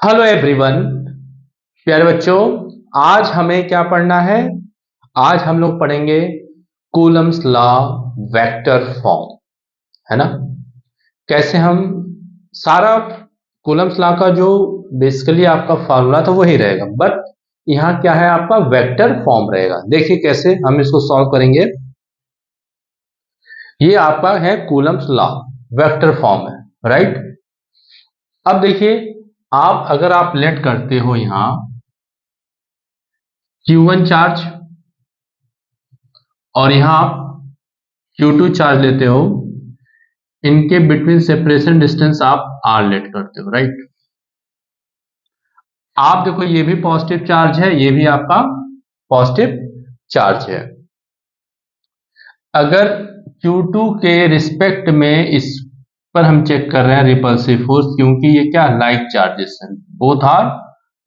Hello everyone, प्यारे बच्चों। आज हमें क्या पढ़ना है? आज हम लोग पढ़ेंगे कूलम्स लॉ वेक्टर फॉर्म, है ना। कैसे हम सारा कूलम्स लॉ का जो बेसिकली आपका फॉर्मूला था वही रहेगा, बट यहाँ क्या है, आपका वेक्टर फॉर्म रहेगा। देखिए कैसे हम इसको सॉल्व करेंगे। ये आपका है कूलम्स लॉ, वेक्टर फॉर्म है, राइट। अब देखिए, अगर आप लेट करते हो यहाँ Q1 चार्ज और यहाँ आप Q2 चार्ज लेते हो, इनके बिटवीन सेपरेशन डिस्टेंस आप R लेट करते हो, राइट। आप देखो, ये भी पॉजिटिव चार्ज है, ये भी आपका पॉजिटिव चार्ज है। अगर Q2 के रिस्पेक्ट में इस पर हम चेक कर रहे हैं रिपल्सिव फोर्स, क्योंकि ये क्या लाइक चार्जेस हैं, बोथ आर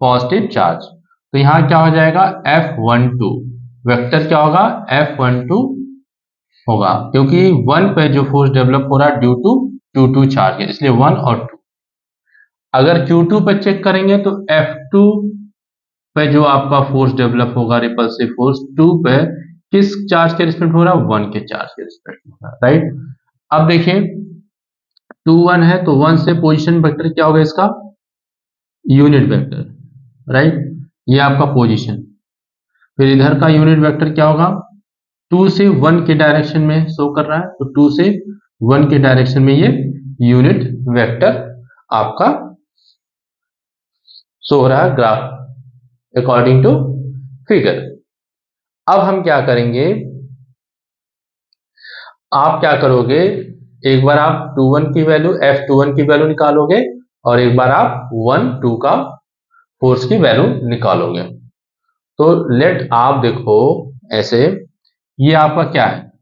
पॉजिटिव चार्ज, तो यहाँ क्या हो जाएगा F12 वेक्टर क्या होगा F12 होगा, क्योंकि 1 पे जो फोर्स डेवलप हो रहा है ड्यू टू Q2 चार्ज है, इसलिए 1 और 2। अगर Q2 पे चेक करेंगे तो F2 पे जो आपका फोर्स डेवलप होगा रिपल्सिव फोर्स 2 पे किस चार्ज के रिस्पेक्ट हो रहा है, 1 के चार्ज के रिस्पेक्ट हो रहा है, राइट। अब देखिए 2 1 है तो 1 से पोजीशन वेक्टर क्या होगा, इसका यूनिट वेक्टर, राइट। ये आपका पोजीशन, फिर इधर का यूनिट वेक्टर क्या होगा, 2 से 1 के डायरेक्शन में शो कर रहा है, तो 2 से 1 के डायरेक्शन में ये यूनिट वेक्टर आपका शो हो रहा है ग्राफ अकॉर्डिंग टू फिगर। अब हम क्या करेंगे, आप क्या करोगे, एक बार आप 21 की वैल्यू F21 की वैल्यू निकालोगे और एक बार आप 1 2 का फोर्स की वैल्यू निकालोगे। तो लेट आप देखो ऐसे, ये आपका क्या है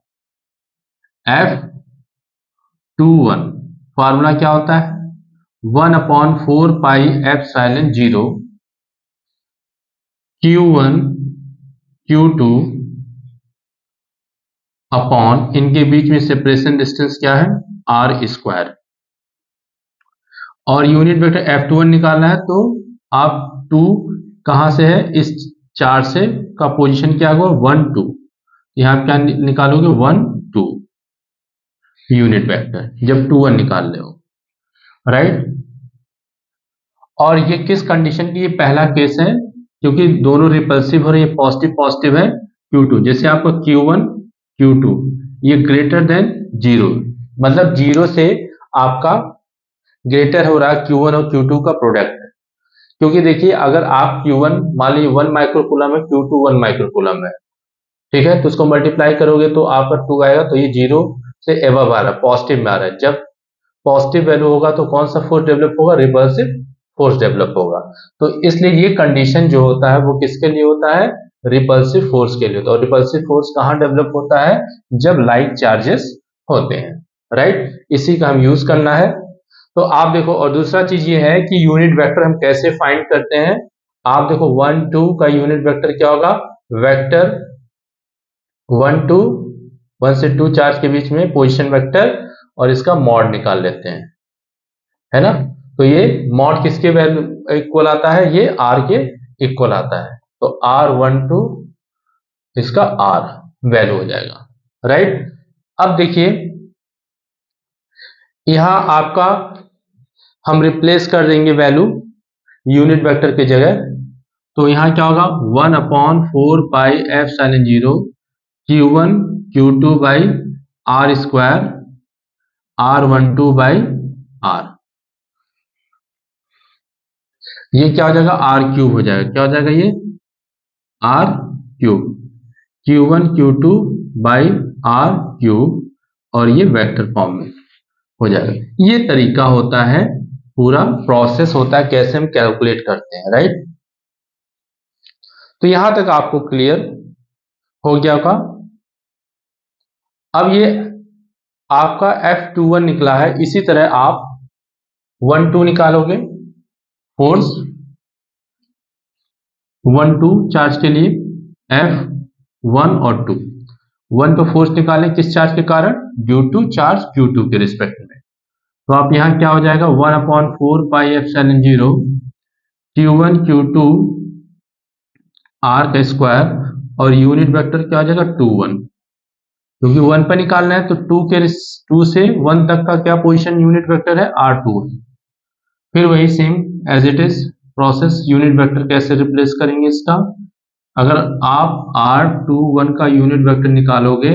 F21, फॉर्मूला क्या होता है 1/4πε0 Q1 Q2 अपॉन, इनके बीच में सेपरेशन डिस्टेंस क्या है R², और यूनिट वेक्टर F21 निकालना है, तो आप 2 कहां से है, इस 4 से का पोजीशन क्या होगा 1 2, यहां क्या निकालोगे 1 2 यूनिट वेक्टर, जब 2 1 निकाल रहे हो, राइट। और ये किस कंडीशन की, ये पहला केस है क्योंकि दोनों रिपल्सिव हो रहे हैं, पॉजिटिव पॉजिटिव है Q2, जैसे आपको Q1 Q2 ये ग्रेटर देन 0, मतलब 0 से आपका ग्रेटर हो रहा है Q1 और Q2 का प्रोडक्ट है। क्योंकि देखिए, अगर आप Q1 मान लीजिए 1 माइक्रोकूलम है, Q2 1 माइक्रोकूलम है, ठीक है, तो उसको मल्टीप्लाई करोगे तो आपका 2 आएगा, तो ये 0 से एबव आ रहा है, पॉजिटिव में आ रहा है। जब पॉजिटिव वैल्यू होगा तो कौन सा फोर्स डेवलप होगा, रिपल्सिव फोर्स डेवलप होगा। तो इसलिए ये कंडीशन जो होता है वो किसके लिए होता है, रिपल्सिव फोर्स के लिए। तो रिपल्सिव फोर्स कहां डेवलप होता है, जब लाइक चार्जेस होते हैं, राइट। इसी का हम यूज करना है। तो आप देखो, और दूसरा चीज ये है कि यूनिट वेक्टर हम कैसे फाइंड करते हैं। आप देखो 1 2 का यूनिट वेक्टर क्या होगा, वेक्टर 1 2, 1 से 2 चार्ज के बीच में पोजीशन वेक्टर, और इसका मॉड निकाल लेते हैं, है ना। तो ये मॉड किसके वैल्यू इक्वल आता है, ये R के इक्वल आता है, तो R12 इसका R वैल्यू हो जाएगा, राइट। अब देखिए यहां आपका हम रिप्लेस कर देंगे वैल्यू यूनिट वेक्टर की जगह, तो यहां क्या होगा 1/4πε0 Q1 Q2 by R², R12 by R, ये क्या हो जाएगा R³ हो जाएगा, क्या हो जाएगा ये R³ Q1 Q2 by R³, और ये वेक्टर फॉर्म में हो जाएगा। ये तरीका होता है, पूरा प्रोसेस होता है कैसे हम कैलकुलेट करते हैं, राइट। तो यहां तक आपको क्लियर हो गया होगा। अब ये आपका F21 निकला है, इसी तरह आप 1 2 निकालोगे फोर्स 1 2 चार्ज के लिए, F1 और 2, 1 तो फोर्स निकालें किस चार्ज के कारण, ड्यू टू चार्ज Q2 के रिस्पेक्ट में। तो आप यहां क्या हो जाएगा 1/4πε0 Q1 Q2 R का स्क्वायर और यूनिट वेक्टर क्या हो जाएगा 2 1, क्योंकि 1 पर निकालना है तो 2 से 1 तक का क्या पोजीशन यूनिट वेक्टर है R2 है। फिर वही same as it is process, unit vector कैसे रिप्लेस करेंगे इसका, अगर आप R21 का यूनिट वेक्टर निकालोगे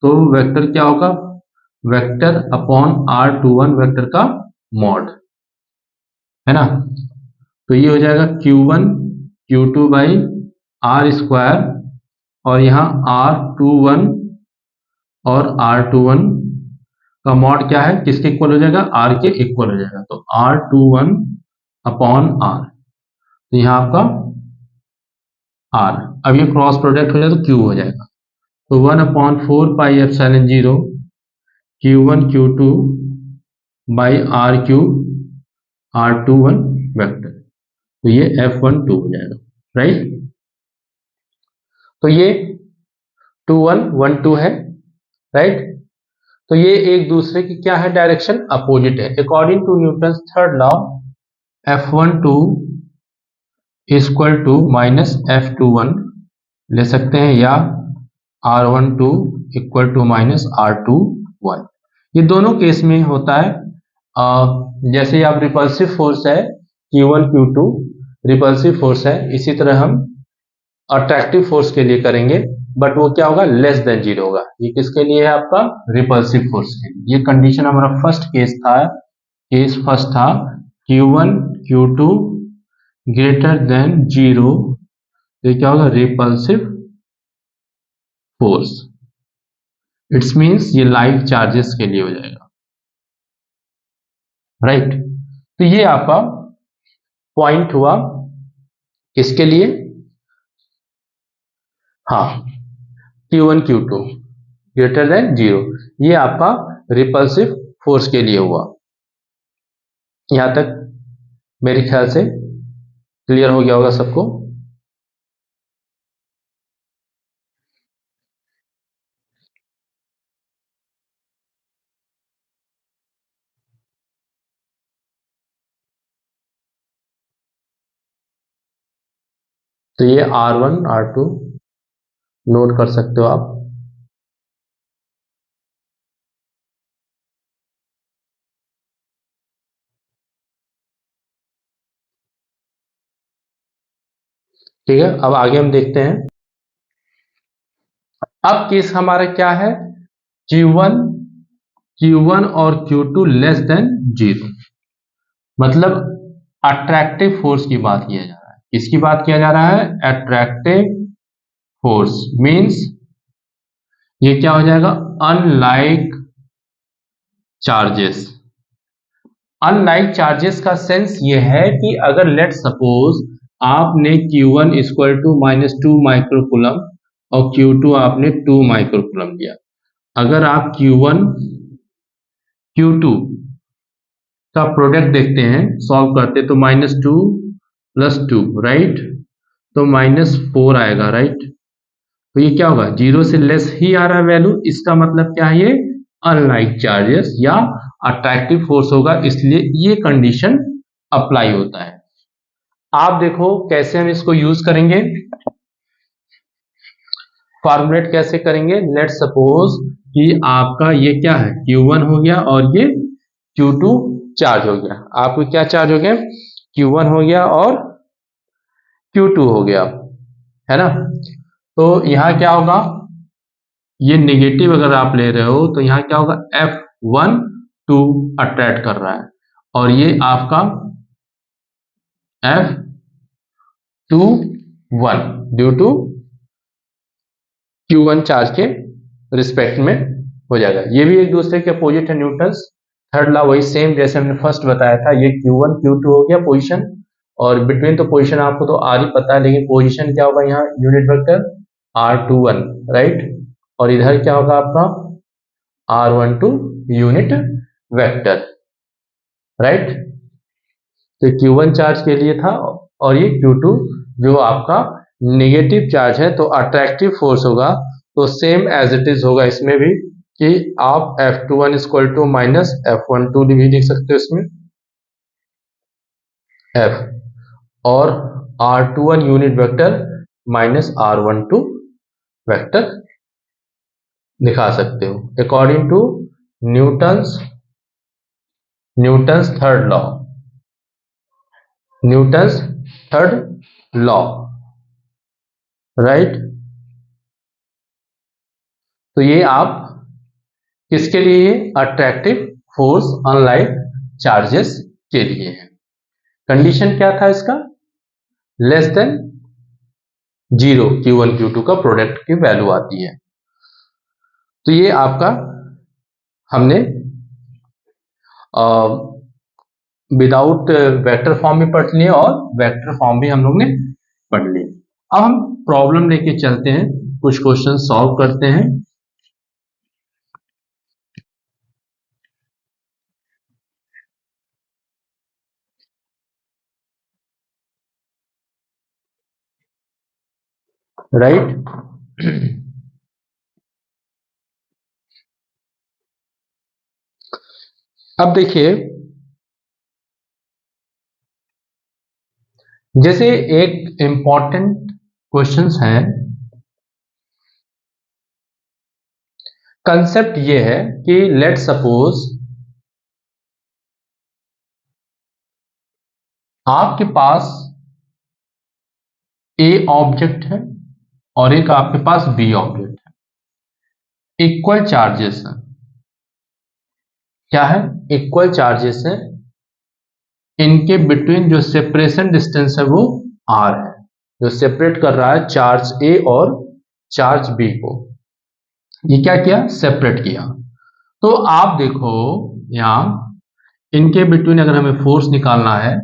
तो वेक्टर क्या होगा, वेक्टर अपॉन R21 वेक्टर का मॉड, है ना। तो ये हो जाएगा Q1 Q2 by R square, और यहाँ R21 और R21 का मॉड क्या है, किसके इक्वल हो जाएगा, R के इक्वल हो जाएगा। तो R21 अपॉन R, तो यहाँ आपका R, अब ये क्रॉस प्रोडक्ट हो जाए तो Q हो जाएगा। तो 1/4 pi epsilon 0 Q1 Q2 by R cube R21 vector, तो ये F12 हो जाएगा, राइट। तो ये 2 1 1 2 है, राइट। तो ये एक दूसरे की क्या है, डायरेक्शन अपोजिट है। According to Newton's third law F12 equal to minus F21 ले सकते हैं, या R12 equal to minus R21। ये दोनों केस में होता है। जैसे आप रिपल्सिव फोर्स है Q1 Q2 रिपल्सिव फोर्स है, इसी तरह हम अट्रैक्टिव फोर्स के लिए करेंगे, बट वो क्या होगा, लेस देन 0 होगा। ये किसके लिए है, आपका रिपल्सिव फोर्स के लिए। ये कंडीशन हमारा फर्स्ट केस था, केस फर्स्ट था Q1 Q2 ग्रेटर देन 0, तो क्या होगा, रिपल्सिव फोर्स। इट्स मीन्स ये लाइक चार्जेस के लिए हो जाएगा, राइट। तो ये आपका पॉइंट हुआ किसके लिए, हाँ, Q1 Q2 ग्रेटर देन 0, ये आपका रिपल्सिव फोर्स के लिए हुआ। यहां तक मेरे ख्याल से क्लियर हो गया होगा सबको। तो ये R1 R2 नोट कर सकते हो आप। ठीक है, अब आगे हम देखते हैं। अब केस हमारा क्या है, Q1 और Q2 लेस देन 0, मतलब अट्रैक्टिव फोर्स की बात किया जा रहा है। किसकी बात किया जा रहा है, अट्रैक्टिव फोर्स मींस ये क्या हो जाएगा, अनलाइक चार्जेस। अनलाइक चार्जेस का सेंस ये है कि अगर लेट सपोज आपने Q1 इक्वल टू -2 माइक्रोकूलम और Q2 आपने 2 माइक्रोकूलम लिया, अगर आप Q1 Q2 का प्रोडक्ट देखते हैं, सॉल्व करते तो -2 + 2, राइट, तो -4 आएगा, राइट। तो ये क्या होगा, 0 से लेस ही आ रहा है वैल्यू, इसका मतलब क्या है, ये अनलाइक चार्जेस या अट्रैक्टिव फोर्स होगा, इसलिए ये कंडीशन अप्लाई होता है। आप देखो कैसे हम इसको यूज करेंगे, फॉर्मुलेट कैसे करेंगे। लेट सपोज कि आपका ये क्या है, Q1 हो गया और ये Q2 चार्ज हो गया। आपको क्या चार्ज हो गया, Q1 हो गया और Q2 हो गया, है ना। तो यहाँ क्या होगा, ये नेगेटिव अगर आप ले रहे हो तो यहाँ क्या होगा, F12 अट्रैक्ट कर रहा है, और ये आपका F21 due to Q1 charge के रिस्पेक्ट में हो जाएगा। ये भी एक दूसरे के अपोजिट है, न्यूटन्स थर्ड लॉ वही सेम जैसे हमने फर्स्ट बताया था। ये Q1 Q2 हो गया पोजीशन, और बिटवीन तो पोजीशन आपको तो R ही पता है, लेकिन पोजीशन क्या होगा, यहाँ यूनिट वेक्टर R21, राइट, और इधर क्या होगा आपका R12 यूनिट वेक्टर, राइट। तो Q1 चार्ज के लिए था, और ये Q2 जो आपका नेगेटिव चार्ज है, तो अट्रैक्टिव फोर्स होगा, तो सेम एज इट इज होगा इसमें भी, कि आप F21 equal to minus F12 भी लिख सकते हो इसमें, F, और R21 unit vector minus R12 vector दिखा सकते हो according to Newton's third law, Newton's third law, right. तो ये आप किसके लिए, अट्रैक्टिव फोर्स अनलाइट चार्जेस के लिए है। कंडीशन क्या था इसका, लेस देन 0 Q1 Q2 का प्रोडक्ट की वैल्यू आती है। तो ये आपका हमने विदाउट वेक्टर फॉर्म भी पढ़ लिए और वेक्टर फॉर्म भी हम लोग ने पढ़ लिए। अब हम प्रॉब्लम लेके चलते हैं, कुछ क्वेश्चन सॉल्व करते हैं। राइट। अब देखिए, जैसे एक इंपॉर्टेंट क्वेश्चंस है, कंसेप्ट ये है कि लेट सपोज आपके पास ए ऑब्जेक्ट है और एक आपके पास बी ऑब्जेक्ट है, इक्वल चार्जेस है। क्या है, इक्वल चार्जेस है, इनके बिटवीन जो सेपरेशन डिस्टेंस है वो आर है, जो सेपरेट कर रहा है चार्ज ए और चार्ज बी को। ये क्या किया, सेपरेट किया। तो आप देखो यहां इनके बिटवीन अगर हमें फोर्स निकालना है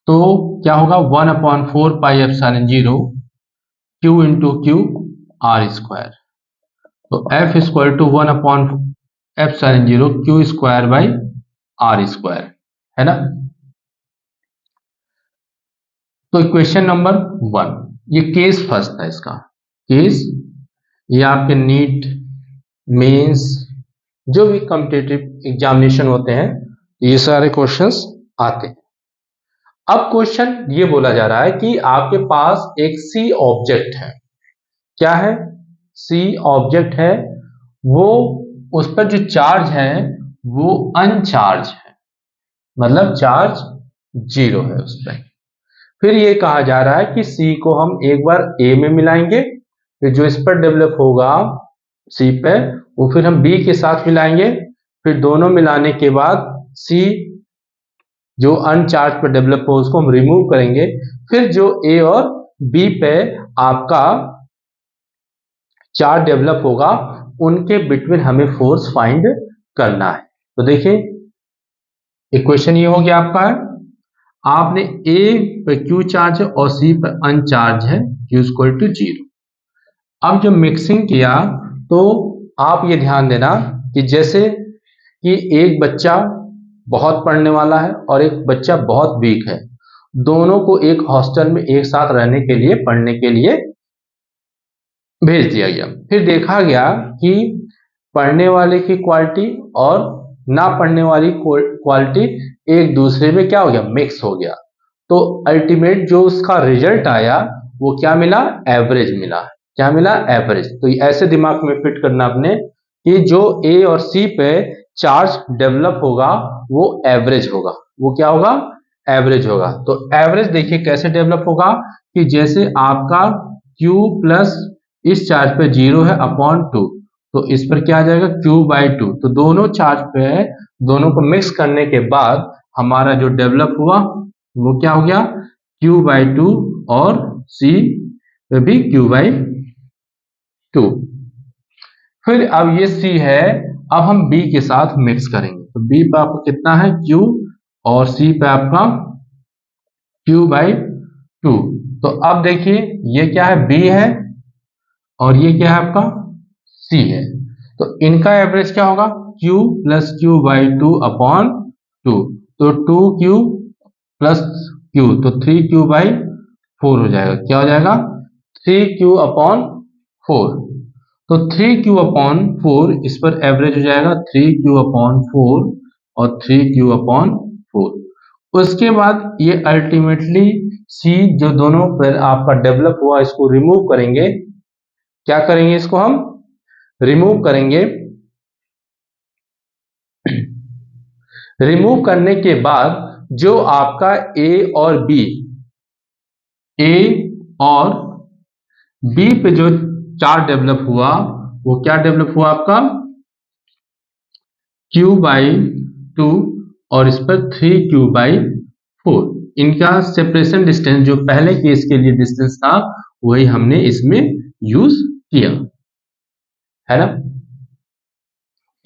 तो क्या होगा, 1/4 pi epsilon 0 Q into Q R square. तो F इक्वल टू 1/एप्सिलॉन 0 Q square by R square, है ना। तो इक्वेशन नंबर 1, ये केस फर्स्ट था इसका। केस, ये आपके नीट मेंस जो भी कॉम्पिटिटिव एग्जामिनेशन होते हैं ये सारे क्वेश्चंस आते हैं। अब क्वेश्चन ये बोला जा रहा है कि आपके पास एक सी ऑब्जेक्ट है। क्या है, सी ऑब्जेक्ट है, वो उस पर जो चार्ज है वो अनचार्ज है, मतलब चार्ज 0 है उस पर। फिर ये कहा जा रहा है कि सी को हम एक बार ए में मिलाएंगे, फिर जो इस पर डेवलप होगा सी पे वो फिर हम बी के साथ मिलाएंगे, फिर दोनों मिलाने के बाद सी जो अनचार्ज पर डेवलप हो उसको हम रिमूव करेंगे, फिर जो ए और बी पे आपका चार्ज डेवलप होगा उनके बिटवीन हमें फोर्स फाइंड करना है। तो देखिए इक्वेशन ये हो गया आपका, आपने ए पे क्यू चार्ज है और सी पे अनचार्ज है, क्यू इक्वल टू 0। अब जब मिक्सिंग किया तो आप ये ध्यान देना कि जैसे कि एक बच्चा बहुत पढ़ने वाला है और एक बच्चा बहुत वीक है, दोनों को एक हॉस्टल में एक साथ रहने के लिए पढ़ने के लिए भेज दिया गया। फिर देखा गया कि पढ़ने वाले की क्वालिटी और ना पढ़ने वाली क्वालिटी एक दूसरे में क्या हो गया, मिक्स हो गया। तो अल्टीमेट जो उसका रिजल्ट आया वो क्या मिला, एवरेज मिला। क्या मिला, एवरेज। तो ऐसे दिमाग में फिट करना अपने कि जो ए और सी पे चार्ज डेवलप होगा वो एवरेज होगा। वो क्या होगा, एवरेज होगा। तो एवरेज देखिए कैसे डेवलप होगा कि जैसे आपका Q प्लस इस चार्ज पे 0 है अपॉन 2, तो इस पर क्या आ जाएगा, Q/2। तो दोनों चार्ज पे दोनों को मिक्स करने के बाद हमारा जो डेवलप हुआ वो क्या हो गया, Q/2 और C पे भी Q/2। फिर अब ये C है, अब हम B के साथ मिक्स करेंगे। तो B पे आपका कितना है, Q, और C पे आपका Q/2। तो अब देखिए ये क्या है, B है और ये क्या है आपका C है। तो इनका एवरेज क्या होगा, Q प्लस Q/2 अपॉन 2। तो 2Q प्लस Q, तो 3Q/4 हो जाएगा। क्या हो जाएगा, 3Q अपॉन 4। तो 3Q अपॉन 4 इस पर एवरेज हो जाएगा 3Q अपॉन 4 और 3Q अपॉन 4। उसके बाद ये अल्टीमेटली सी जो दोनों पर आपका डेवलप हुआ इसको रिमूव करेंगे। क्या करेंगे? इसको हम रिमूव करेंगे। रिमूव करने के बाद जो आपका ए और बी पे जो 4 डेवलप हुआ वो क्या डेवलप हुआ आपका q/2 और इस पर 3q/4। इनका सेपरेशन डिस्टेंस जो पहले केस के लिए डिस्टेंस था वही हमने इसमें यूज किया है ना।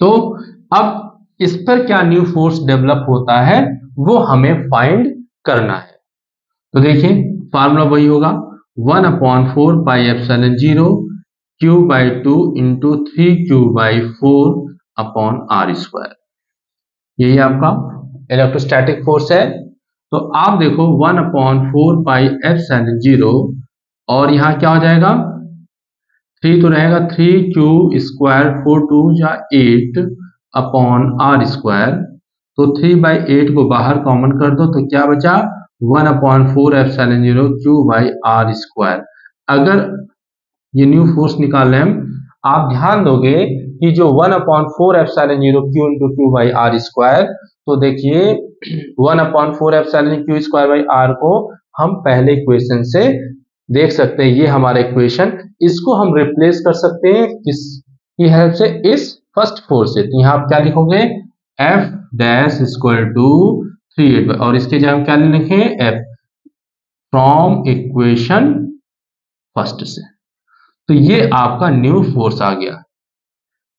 तो अब इस पर क्या न्यू फोर्स डेवलप होता है वो हमें फाइंड करना है। तो देखिए फार्मूला वही होगा 1/4πε0 q/2 into 3q/4 upon r²। यही आपका इलेक्ट्रोस्टैटिक फोर्स है। तो आप देखो 1/4πε0 और यहाँ क्या हो जाएगा 3 तो रहेगा 3q², 4 2 या 8 अपॉन r²। तो 3/8 को बाहर कॉमन कर दो तो क्या बचा 1/4πε0 q/r²। अगर ये न्यू फोर्स निकाल रहे हैं आप ध्यान दोगे कि जो 1/4πε0 q इंटू q/r², तो देखिए 1/4πε0 q²/r को हम पहले इक्वेशन से देख सकते हैं। ये हमारा इक्वेशन, इसको हम रिप्लेस कर सकते हैं किसकी हेल्प से? इस फर्स्ट फोर्स से। तो यहाँ आप क्या लिखोगे F डैश इक्वल टू 3/8 और इसके जगह हम क्या लिखेंगे F फ्रॉम इक्वेशन फर्स्ट से। तो ये आपका न्यू फोर्स आ गया।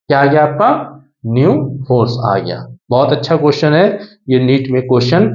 क्या आ गया? आपका न्यू फोर्स आ गया। बहुत अच्छा क्वेश्चन है ये नीट में क्वेश्चन